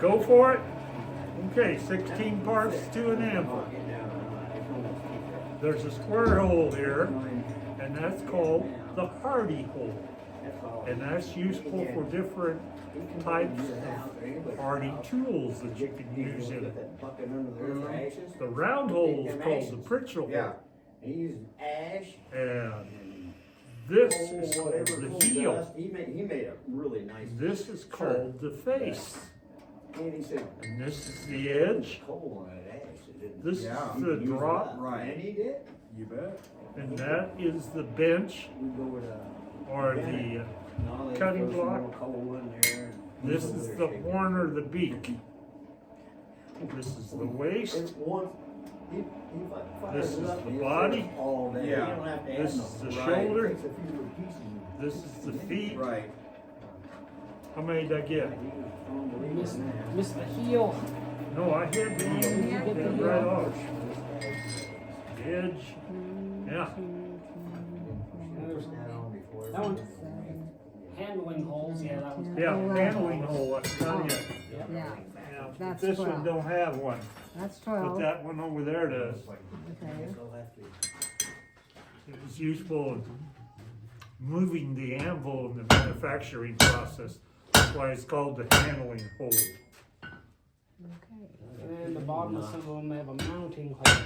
Go for it. Okay, 16 parts to an anvil. There's a square hole here, and that's called the hardy hole. And that's useful for different types of hardy tools that you can use in it. The round hole is called the Pritchell hole. And this is called the heel. He made a really nice. This is called the face. And this is the edge. This is the drop. Right. And he did. You bet. And that is the bench or the cutting block. This is the horn or the beak. This is the waist. This is the body. Yeah. This is the shoulder. This is the feet. Right. How many did I get? Missed the heel. No, I hit the heel. Yeah, right off. Edge. Yeah. That one. Handling holes, yeah, that one's. Yeah, handling hole. I'm telling you. Yeah, Yeah, That's this 12. one don't have one, that's but 12. that one over there does. Okay. It was useful in moving the anvil in the manufacturing process. That's why it's called the handling hole. Okay. And then the bottom of some of them have a mounting hole.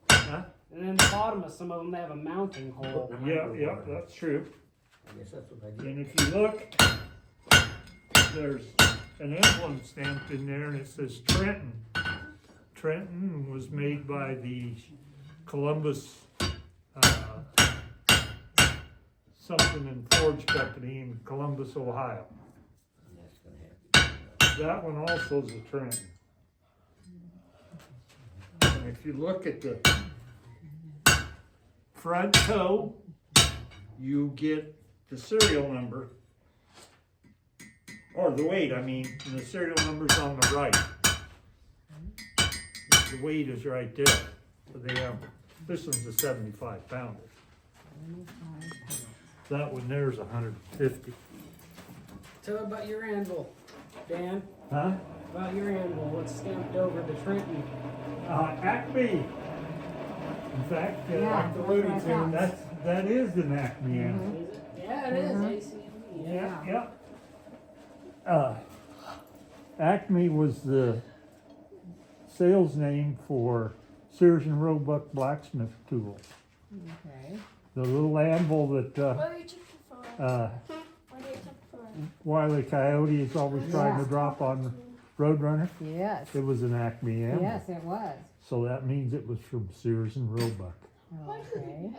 Huh? And then the bottom of some of them have a mounting hole. Yeah, that's true. I guess that's what I did. And if you look, there's an emblem stamped in there and it says Trenton. Trenton was made by the Columbus something and Forge Company in Columbus, Ohio. That one also is a Trenton. And if you look at the front toe, you get the serial number, or the weight, I mean, and the serial number's on the right. The weight is right there. So they have, this one's a 75 pounder. That one there's 150. Tell me about your anvil, Dan. Huh? About your anvil, what's stamped over the Trenton? Acme. In fact, Yeah, like the that's Looney what I Tune, thought. that is an Acme anvil. Is it? Yeah, it is. ACME. Yeah. Acme was the sales name for Sears and Roebuck blacksmith tools. Okay. The little anvil that What are you checking for? What are you checking for? Wile E. Coyote is always trying to Yeah. drop on Roadrunner. Yes. It was an Acme anvil. Yes, it was. So that means it was from Sears and Roebuck. Okay.